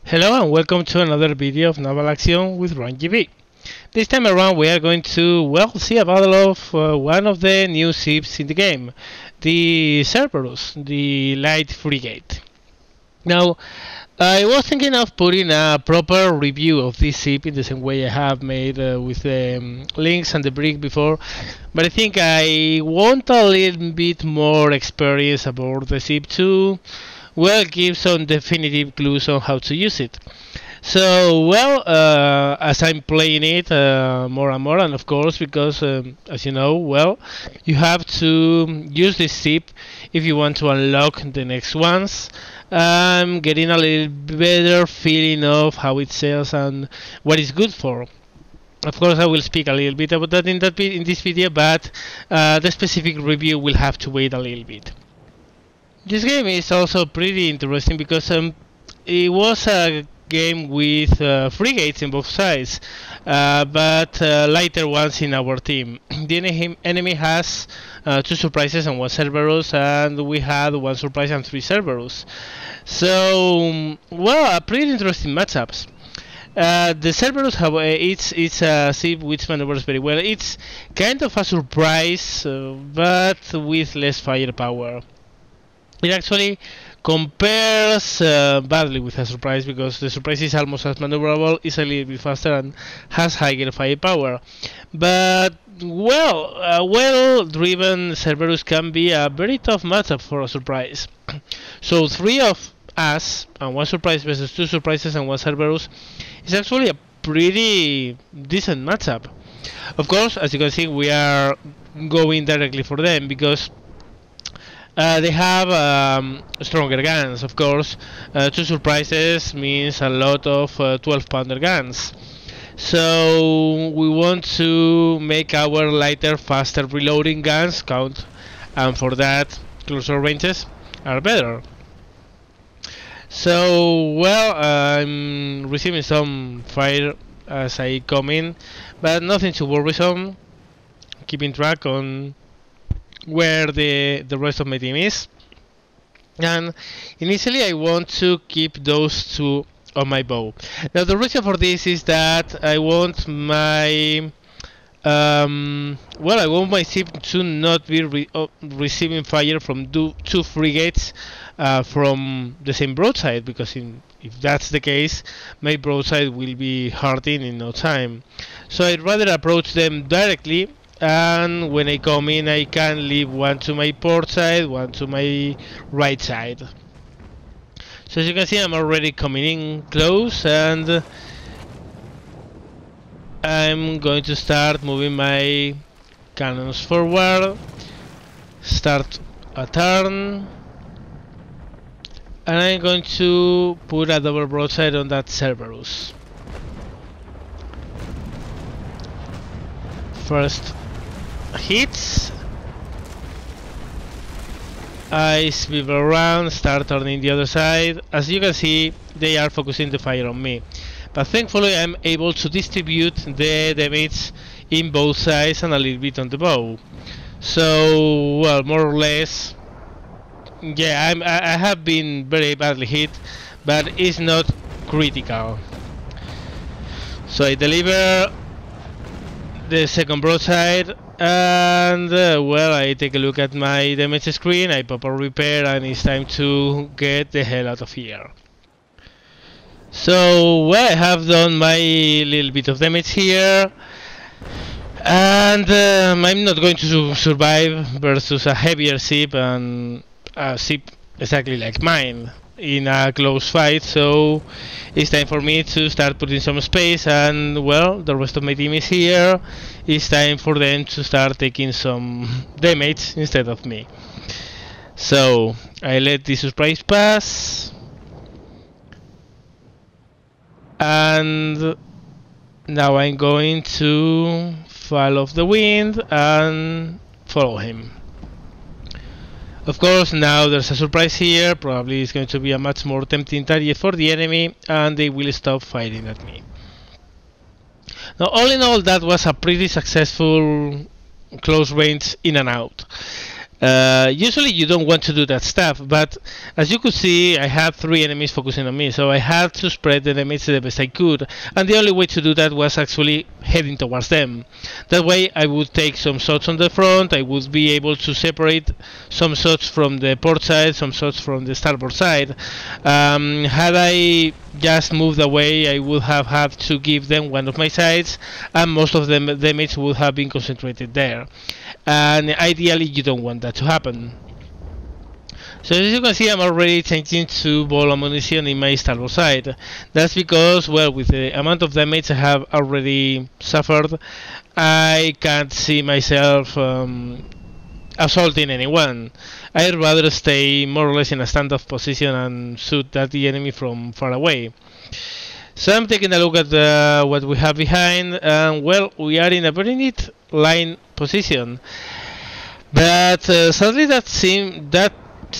Hello and welcome to another video of Naval Action with RunGV. This time around we are going to, see a battle of one of the new ships in the game, the Cerberus, the Light Frigate. Now, I was thinking of putting a proper review of this ship in the same way I have made with the links and the brick before, but I think I want a little bit more experience about the ship to give some definitive clues on how to use it. So, as I'm playing it more and more, and of course, because as you know, you have to use this ship if you want to unlock the next ones. I'm getting a little better feeling of how it sells and what it's good for. Of course, I will speak a little bit about that in this video, but the specific review will have to wait a little bit. This game is also pretty interesting because it was a game with frigates in both sides, but lighter ones in our team. The enemy has 2 surprises and 1 Cerberus, and we had 1 surprise and 3 Cerberus. So, a pretty interesting matchups. The Cerberus, however, it's a ship which maneuvers very well. It's kind of a surprise, but with less firepower. It actually compares badly with a surprise because the surprise is almost as maneuverable, is a little bit faster, and has higher firepower. But a well-driven Cerberus can be a very tough matchup for a surprise. So 3 of us and 1 surprise versus 2 surprises and 1 Cerberus is actually a pretty decent matchup. Of course, as you can see, we are going directly for them because they have stronger guns, of course. 2 surprises means a lot of 12-pounder guns. So we want to make our lighter, faster reloading guns count, and for that, closer ranges are better. So, I'm receiving some fire as I come in, but nothing too worrisome. Keeping track on where the rest of my team is, and initially I want to keep those 2 on my bow. Now the reason for this is that I want my I want my ship to not be receiving fire from 2 frigates from the same broadside, because if that's the case, my broadside will be hardened in no time. So I'd rather approach them directly, and when I come in I can leave 1 to my port side, 1 to my right side. So as you can see, I'm already coming in close, and I'm going to start moving my cannons forward, start a turn, and I'm going to put a double broadside on that Cerberus. First hits, I swivel around, start turning the other side. As you can see, they are focusing the fire on me, but thankfully I'm able to distribute the damage in both sides and a little bit on the bow. So, more or less, I have been very badly hit, but it's not critical. So I deliver the second broadside, and I take a look at my damage screen, I pop a repair, and it's time to get the hell out of here. So I have done my little bit of damage here, and I'm not going to survive versus a heavier ship and a ship exactly like mine in a close fight. So it's time for me to start putting some space, and the rest of my team is here. It's time for them to start taking some damage instead of me. So I let this surprise pass, and now I'm going to fall off the wind and follow him. Of course, now there's a surprise here. Probably it's going to be a much more tempting target for the enemy, and they will stop firing at me. Now, all in all, that was a pretty successful close range in and out. Usually you don't want to do that stuff, but as you could see, I had 3 enemies focusing on me, so I had to spread the damage the best I could, and the only way to do that was actually heading towards them. That way I would take some shots on the front, I would be able to separate some shots from the port side, some shots from the starboard side. Had I just moved away, I would have had to give them one of my sides, and most of the damage would have been concentrated there. And ideally you don't want that to happen. So as you can see, I'm already changing to ball ammunition in my starboard side. That's because, well, with the amount of damage I have already suffered, I can't see myself assaulting anyone. I'd rather stay more or less in a standoff position and shoot at the enemy from far away. So I'm taking a look at what we have behind, and well, we are in a very neat line position. But sadly, that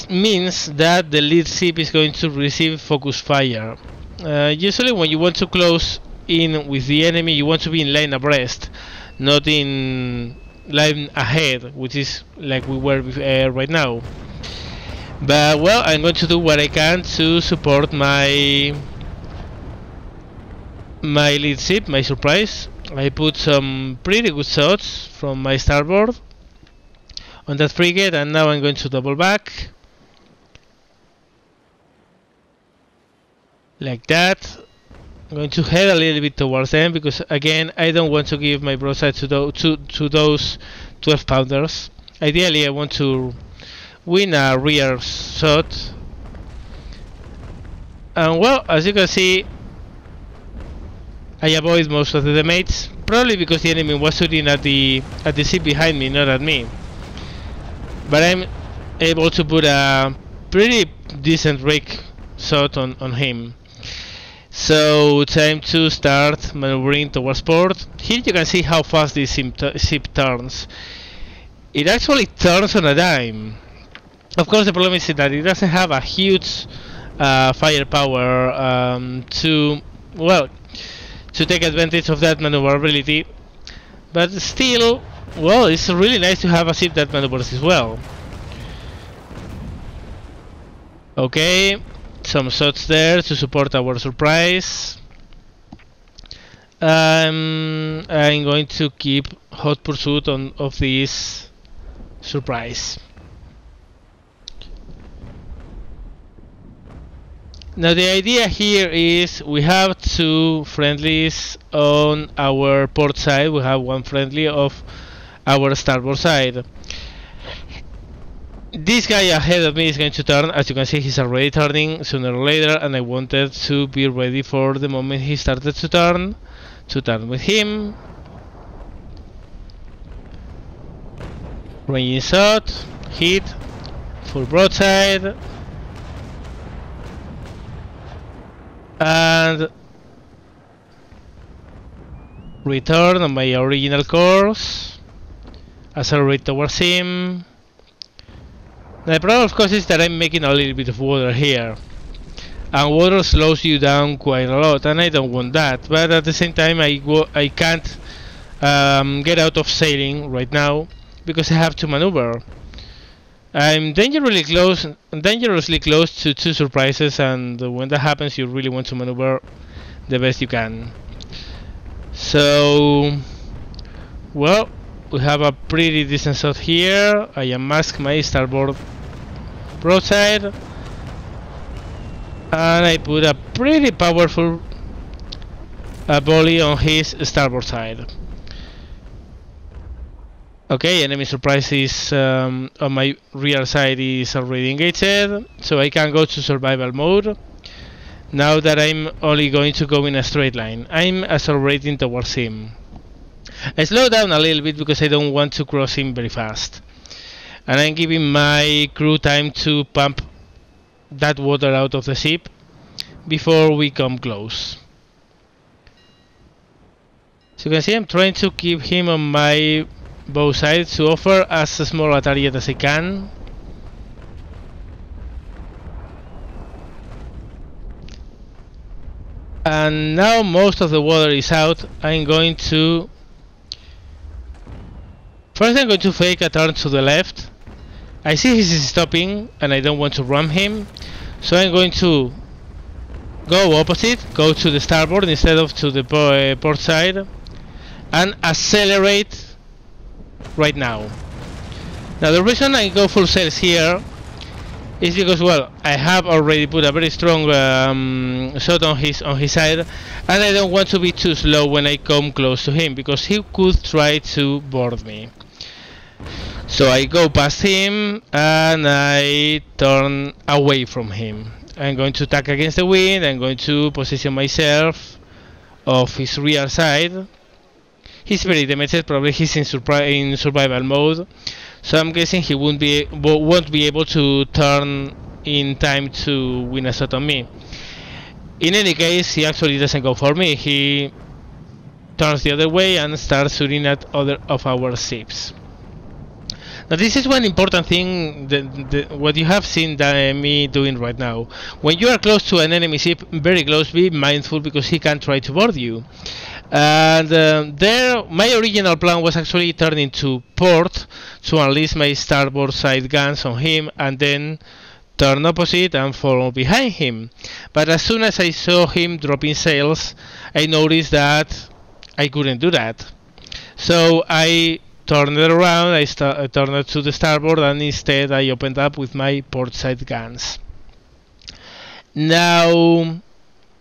means that the lead ship is going to receive focus fire. Usually, when you want to close in with the enemy, you want to be in line abreast, not in line ahead, which is like we were right now. But well, I'm going to do what I can to support my lead ship, my Surprise. I put some pretty good shots from my starboard on that frigate, and now I'm going to double back like that. I'm going to head a little bit towards them because again I don't want to give my broadside to those 12 pounders. Ideally I want to win a rear shot, and well, as you can see, I avoid most of the damage, probably because the enemy was shooting at the ship behind me, not at me. But I'm able to put a pretty decent rake shot on him. So time to start maneuvering towards port. Here you can see how fast this ship turns. It actually turns on a dime. Of course, the problem is that it doesn't have a huge firepower to take advantage of that maneuverability, but still, well, it's really nice to have a ship that maneuvers as well. Okay, some shots there to support our Surprise. I'm going to keep hot pursuit of this Surprise. Now the idea here is we have 2 friendlies on our port side, we have 1 friendly of our starboard side. This guy ahead of me is going to turn. As you can see, he's already turning sooner or later, and I wanted to be ready for the moment he started to turn with him. Ranging shot, hit, full broadside, and return on my original course, accelerate towards him. The problem, of course, is that I'm making a little bit of water here, and water slows you down quite a lot, and I don't want that. But at the same time, I can't get out of sailing right now because I have to maneuver. I'm dangerously close to 2 surprises, and when that happens, you really want to maneuver the best you can. So, well, we have a pretty decent shot here. I unmask my starboard broadside, and I put a pretty powerful volley on his starboard side. Okay, enemy Surprise is on my rear side is already engaged, so I can go to survival mode. Now that I'm only going to go in a straight line, I'm accelerating towards him. I slow down a little bit because I don't want to cross him very fast, and I'm giving my crew time to pump that water out of the ship before we come close. So you can see I'm trying to keep him on my bow side to offer as small a target as I can. And now most of the water is out. I'm going to fake a turn to the left I see he's stopping and I don't want to ram him, so I'm going to go opposite, go to the starboard instead of to the port side, and accelerate right now. Now the reason I go full sails here is because, well, I have already put a very strong shot on his side, and I don't want to be too slow when I come close to him, because he could try to board me. So I go past him and I turn away from him. I'm going to tack against the wind. I'm going to position myself off his rear side. He's very damaged, probably he's in survival mode, so I'm guessing he won't be able to turn in time to win a shot on me. In any case, he actually doesn't go for me. He turns the other way and starts shooting at other of our ships. Now this is one important thing, what you have seen me doing right now. When you are close to an enemy ship, very close, be mindful, because he can try to board you. And my original plan was actually turning to port to unleash my starboard side guns on him, and then turn opposite and follow behind him. But as soon as I saw him dropping sails, I noticed that I couldn't do that. So I turned it around, I turned it to the starboard, and instead I opened up with my port side guns. Now,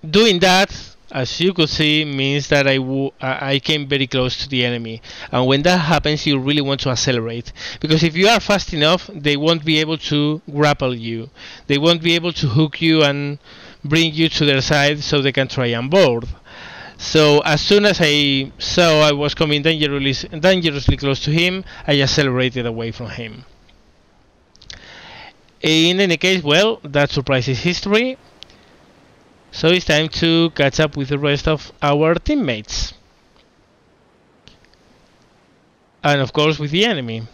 doing that, as you could see, means that I came very close to the enemy, and when that happens you really want to accelerate, because if you are fast enough they won't be able to grapple you, they won't be able to hook you and bring you to their side so they can try and board. So as soon as I saw I was coming dangerously close to him, I accelerated away from him. In any case, well, that surprise is history. So it's time to catch up with the rest of our teammates. And of course with the enemy.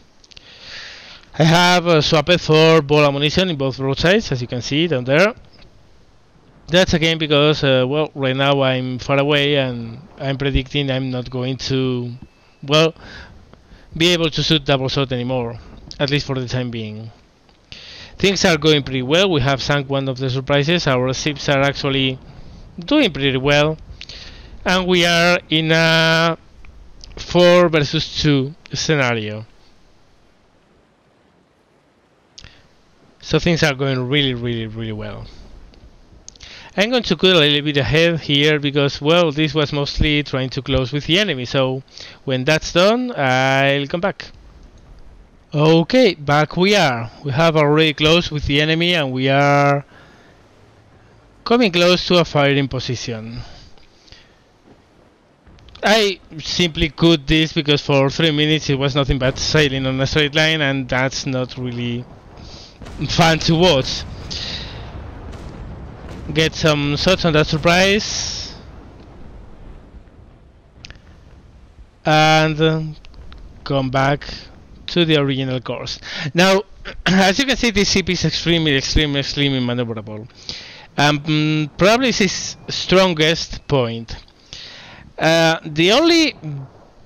I have swapped for ball ammunition in both broadsides, as you can see down there. That's again because, well, right now I'm far away and I'm predicting I'm not going to, well, be able to shoot double shot anymore, at least for the time being. Things are going pretty well. We have sunk one of the surprises. Our ships are actually doing pretty well, and we are in a 4 versus 2 scenario. So things are going really well. I'm going to cut a little bit ahead here because, well, this was mostly trying to close with the enemy, so when that's done I'll come back. Okay, back we are. We have already closed with the enemy and we are coming close to a firing position. I simply cut this because for 3 minutes it was nothing but sailing on a straight line, and that's not really fun to watch. Get some shots on that surprise and come back to the original course. Now, as you can see, this ship is extremely maneuverable. Probably its strongest point. The only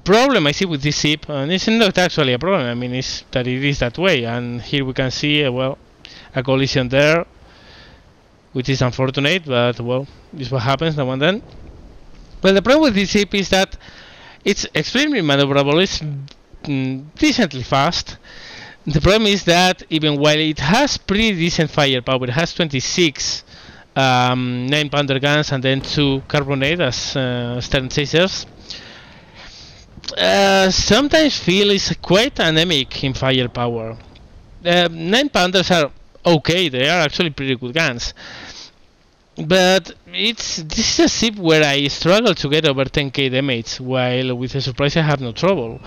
problem I see with this ship, and it's not actually a problem, I mean, it's that it is that way, and here we can see well, a collision there, which is unfortunate, but well, this is what happens now and then. Well, the problem with this ship is that it's extremely maneuverable, it's decently fast. The problem is that even while it has pretty decent firepower, it has 26 9-pounder guns and then 2 carbonate as stern chasers. Sometimes feel is quite anemic in firepower. 9-pounders are okay, they are actually pretty good guns, but this is a ship where I struggle to get over 10k damage, while with the surprise I have no trouble.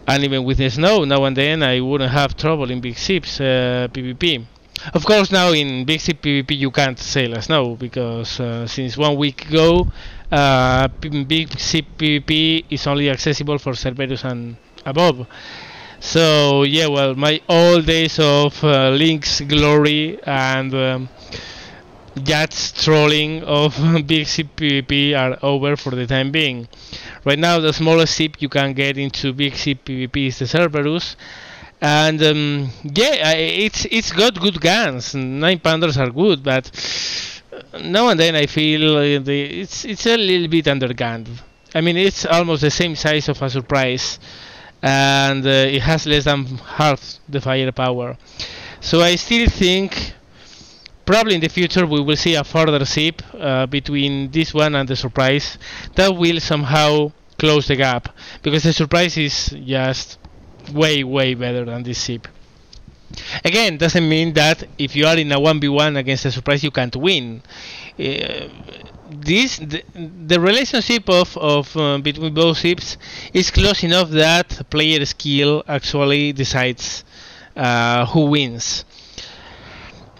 And even with the snow, now and then I wouldn't have trouble in big ships PvP. Of course, now in big ship PvP you can't sail a snow, because since 1 week ago big ship PvP is only accessible for Cerberus and above. So yeah, well, my old days of Link's glory and Yacht's trolling of big ship PvP are over for the time being. Right now the smallest ship you can get into big ship PvP is the Cerberus, And yeah, it's got good guns. 9-pounders are good, but now and then I feel it's a little bit undergunned. I mean, it's almost the same size of a Surprise, and it has less than half the firepower. So I still think probably in the future we will see a further ship between this one and the Surprise that will somehow close the gap, because the Surprise is just way better than this ship. Again, doesn't mean that if you are in a 1v1 against a Surprise you can't win. The relationship of between both ships is close enough that player skill actually decides who wins.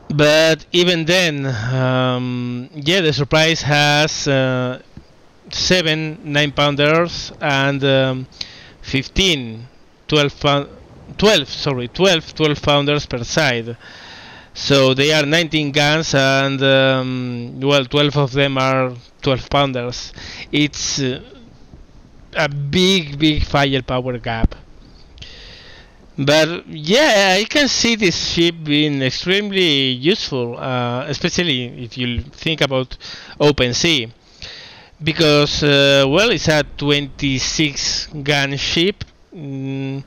But even then, yeah, the Surprise has 7 9-pounders and 15 12 pounders per side. So they are 19 guns, and well, 12 of them are 12 pounders. It's a big firepower gap. But yeah, I can see this ship being extremely useful, especially if you think about open sea, because well, it's a 26 gun ship. In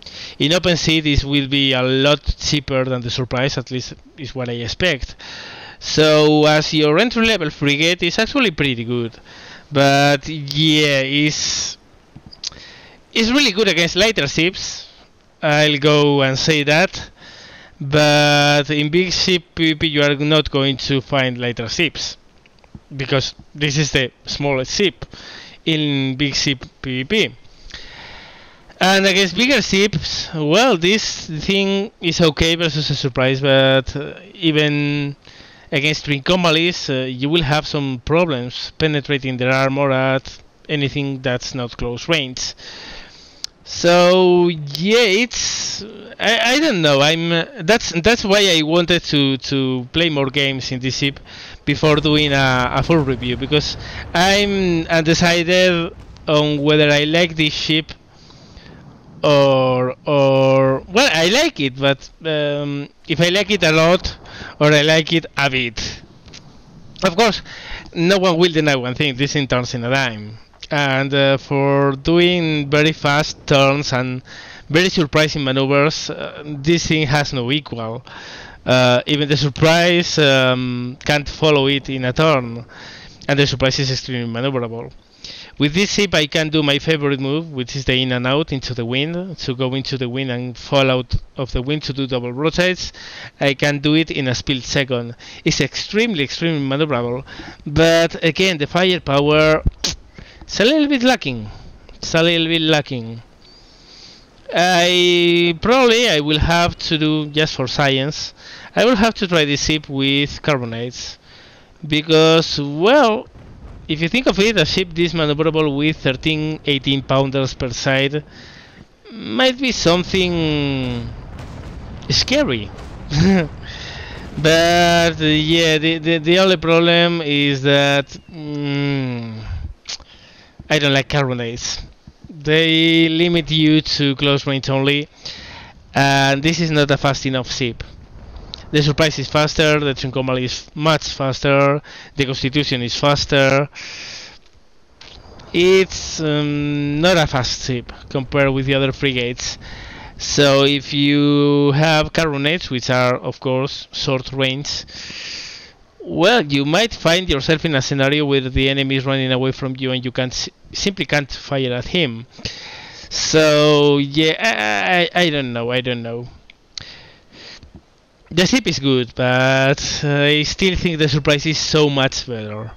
open sea this will be a lot cheaper than the Surprise, at least is what I expect. So as your entry level frigate is actually pretty good, but yeah, it's really good against lighter ships. I'll go and say that, but in big ship PvP you are not going to find lighter ships, because this is the smallest ship in big ship PvP. And against bigger ships, well, this thing is okay versus a Surprise, but even against Trincomalies, you will have some problems penetrating their armor at anything that's not close range. So yeah, it's I don't know. That's why I wanted to play more games in this ship before doing a full review, because I'm undecided on whether I like this ship or well, I like it, but if I like it a lot or I like it a bit. Of course, no one will deny one thing: this thing turns in a dime. And for doing very fast turns and very surprising maneuvers, this thing has no equal. Even the Surprise can't follow it in a turn, and the Surprise is extremely maneuverable. With this ship I can do my favorite move, which is the in and out into the wind, to go into the wind and fall out of the wind to do double broadsides. I can do it in a split second. It's extremely maneuverable, but again, the firepower, it's a little bit lacking. I will have to do, just for science, I will have to try this ship with carbonates, because, well, if you think of it, a ship this maneuverable with 13-18 pounders per side might be something scary. But yeah, the only problem is that I don't like carbonates. They limit you to close range only, and this is not a fast enough ship. The Surprise is faster, the Trincomalee is much faster, the Constitution is faster. It's not a fast ship compared with the other frigates. So if you have carbonates, which are of course short range, well, you might find yourself in a scenario where the enemy is running away from you and you simply can't fire at him. So yeah, I don't know. The ship is good, but I still think the Surprise is so much better.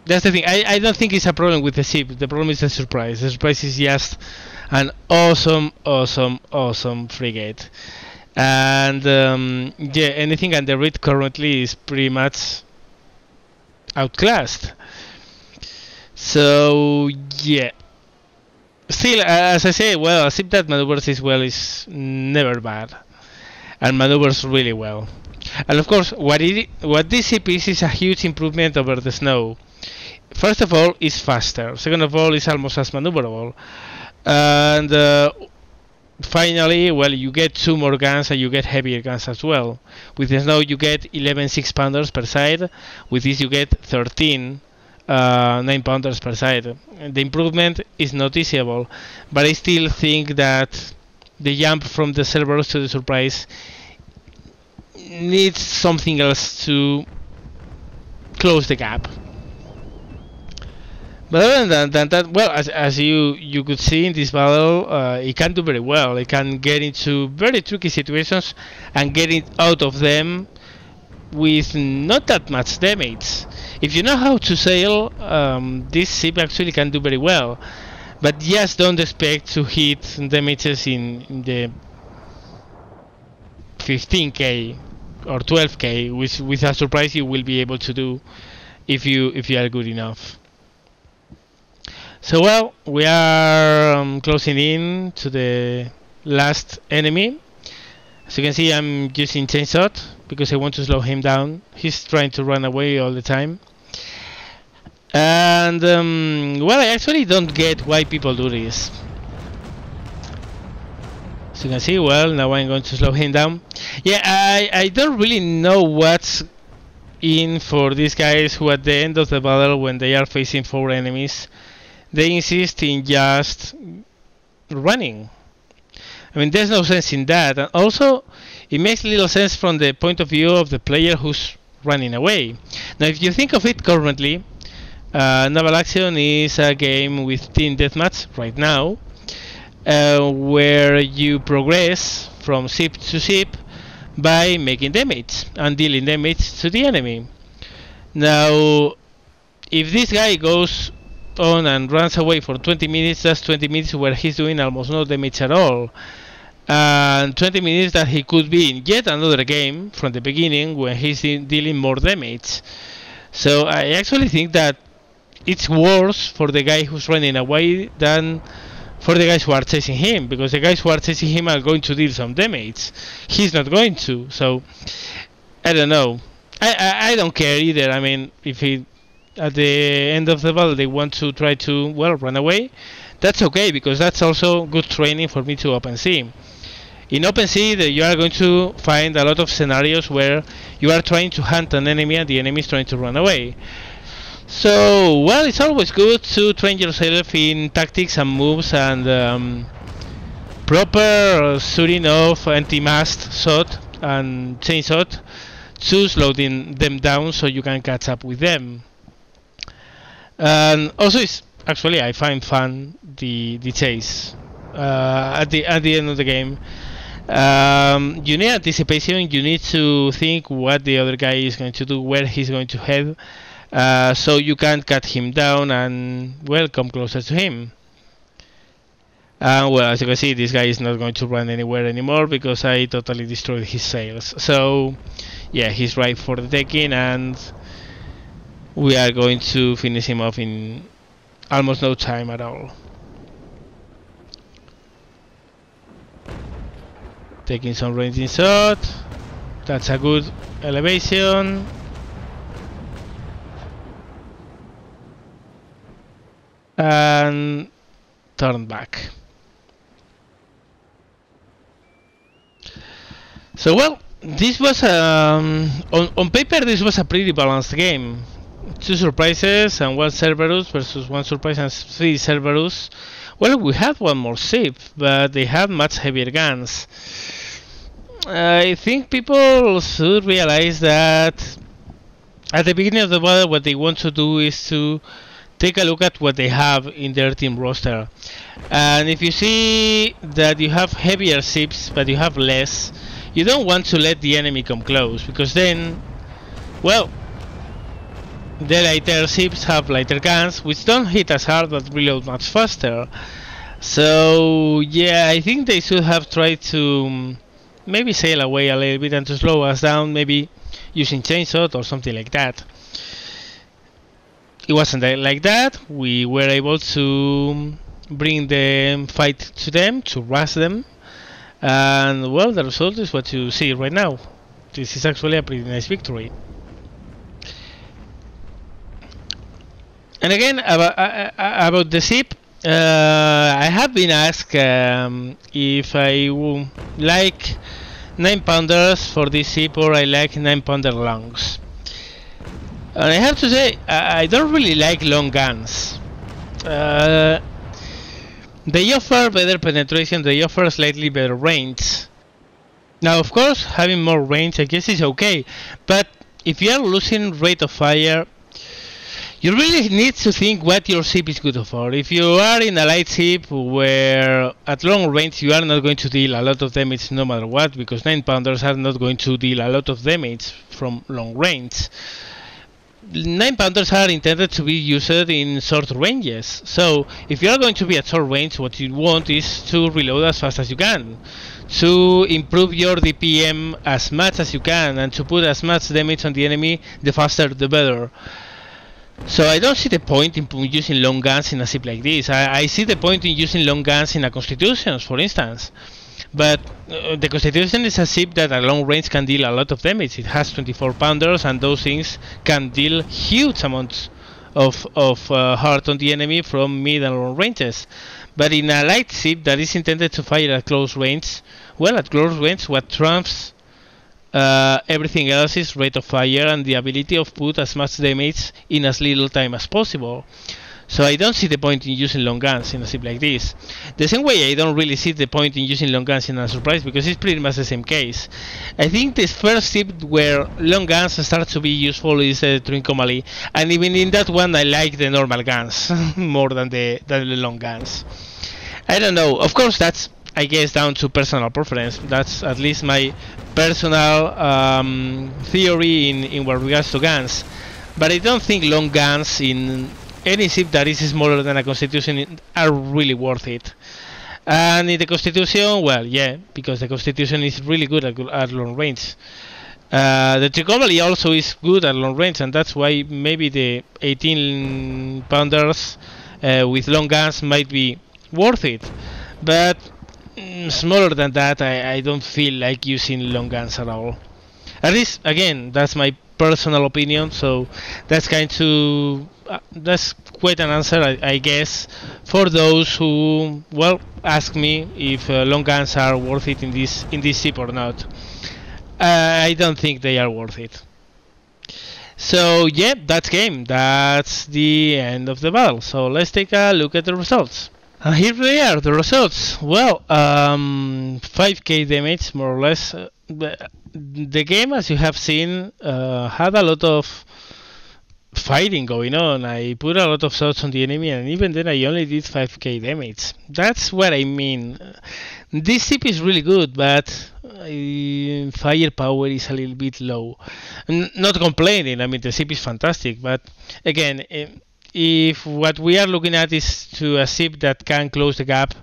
That's the thing. I don't think it's a problem with the ship. The problem is the Surprise. The Surprise is just an awesome frigate. And yeah, anything under it currently is pretty much outclassed. So yeah. Still, as I say, well, a ship that maneuvers as well is never bad, and maneuvers really well. And of course, what this ship is a huge improvement over the Snow. First of all, it's faster. Second of all, it's almost as maneuverable. And finally, well, you get 2 more guns and you get heavier guns as well. With the Snow you get 11 6-pounders per side. With this you get 13 9-pounders per side. The improvement is noticeable, but I still think that the jump from the Cerberus to the Surprise needs something else to close the gap. But other than that, well, as you could see in this battle, it can do very well. It can get into very tricky situations and get it out of them with not that much damage. If you know how to sail, this ship actually can do very well. But just don't expect to hit damages in the 15k or 12k, which with a Surprise you will be able to do if you are good enough. So well, we are closing in to the last enemy. As you can see, I'm using chainsaw because I want to slow him down. He's trying to run away all the time. And well, I actually don't get why people do this. As you can see, well, now I'm going to slow him down. Yeah, I don't really know what's in for these guys who at the end of the battle, when they are facing 4 enemies, they insist in just running. I mean, there's no sense in that. And also, it makes little sense from the point of view of the player who's running away. Now, if you think of it currently, Naval Action is a game with team deathmatch right now, where you progress from ship to ship by making damage and dealing damage to the enemy. Now, if this guy goes on and runs away for 20 minutes, that's 20 minutes where he's doing almost no damage at all, and 20 minutes that he could be in yet another game from the beginning when he's dealing more damage. So I actually think that it's worse for the guy who's running away than for the guys who are chasing him, because the guys who are chasing him are going to deal some damage. He's not going to, so I don't know. I don't care either. I mean, if he at the end of the battle they want to try to, well, run away, that's okay, because that's also good training for me to open sea. In open sea, you are going to find a lot of scenarios where you are trying to hunt an enemy and the enemy is trying to run away. So, well, it's always good to train yourself in tactics and moves and proper shooting of anti-mast shot and chainshot to slow them down so you can catch up with them. And also, it's actually, I find fun the chase at the end of the game. You need anticipation. You need to think what the other guy is going to do, where he's going to head, so you can cut him down and, well, come closer to him. Well, as you can see, this guy is not going to run anywhere anymore because I totally destroyed his sails. So yeah, he's right for the taking, and we are going to finish him off in almost no time at all. Taking some ranging shot. That's a good elevation. And turn back. So, well, this was on paper this was a pretty balanced game. 2 surprises and 1 Cerberus versus 1 surprise and 3 Cerberus. Well, we had 1 more ship, but they had much heavier guns. I think people should realize that at the beginning of the battle what they want to do is to take a look at what they have in their team roster. And if you see that you have heavier ships but you have less, you don't want to let the enemy come close, because then, well, the lighter ships have lighter guns which don't hit as hard but reload much faster. So yeah, I think they should have tried to maybe sail away a little bit and to slow us down, maybe using chainshot or something like that. It wasn't like that. We were able to bring the fight to them, to rush them, and well, the result is what you see right now. This is actually a pretty nice victory. And again, about the ship, I have been asked if I like 9-pounders for this ship or I like 9-pounder longs. And I have to say, I don't really like long guns. They offer better penetration, they offer slightly better range. Now, of course, having more range I guess is okay, but if you are losing rate of fire, you really need to think what your ship is good for. If you are in a light ship where at long range you are not going to deal a lot of damage no matter what, because 9-pounders are not going to deal a lot of damage from long range. 9-pounders are intended to be used in short ranges. So if you are going to be at short range, what you want is to reload as fast as you can, to improve your DPM as much as you can, and to put as much damage on the enemy, the faster the better. So I don't see the point in using long guns in a ship like this. I see the point in using long guns in a Constitutions, for instance. But the Constitution is a ship that at long range can deal a lot of damage. It has 24-pounders, and those things can deal huge amounts of hurt on the enemy from mid and long ranges. But in a light ship that is intended to fire at close range, well, at close range what trumps everything else is rate of fire and the ability of put as much damage in as little time as possible. So I don't see the point in using long guns in a ship like this. The same way I don't really see the point in using long guns in a surprise, because it's pretty much the same case. I think the first ship where long guns start to be useful is Trincomalee, and even in that one I like the normal guns more than the long guns. I don't know, of course that's I guess down to personal preference. That's at least my personal theory in what regards to guns. But I don't think long guns in any ship that is smaller than a Constitution are really worth it. And in the Constitution, well, yeah, because the Constitution is really good at long range. The Trincomalee also is good at long range, and that's why maybe the 18-pounders with long guns might be worth it. But smaller than that, I don't feel like using long guns at all. At least, again, that's my personal opinion, so that's that's quite an answer, I guess, for those who, well, ask me if long guns are worth it in this ship or not. I don't think they are worth it. So yeah, that's game. That's the end of the battle. So let's take a look at the results. Here they are, the results. Well, 5k damage, more or less. The game, as you have seen, had a lot of fighting going on. I put a lot of shots on the enemy, and even then I only did 5k damage. That's what I mean. This ship is really good, but firepower is a little bit low. Not complaining, I mean the ship is fantastic, but again, if what we are looking at is to a ship that can close the gap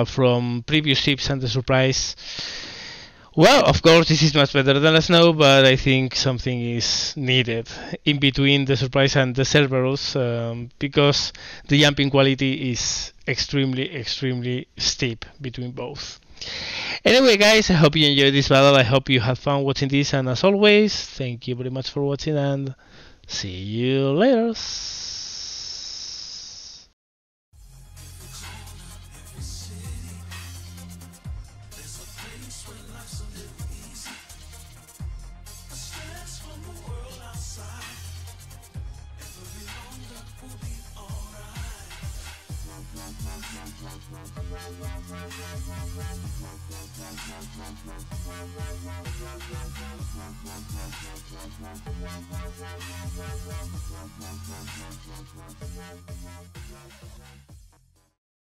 from previous ships and the Surprise, well, of course this is much better than a Snow, but I think something is needed in between the Surprise and the Cerberus, because the jumping quality is extremely steep between both. Anyway guys, I hope you enjoyed this battle, I hope you had fun watching this, and as always, thank you very much for watching, and see you later.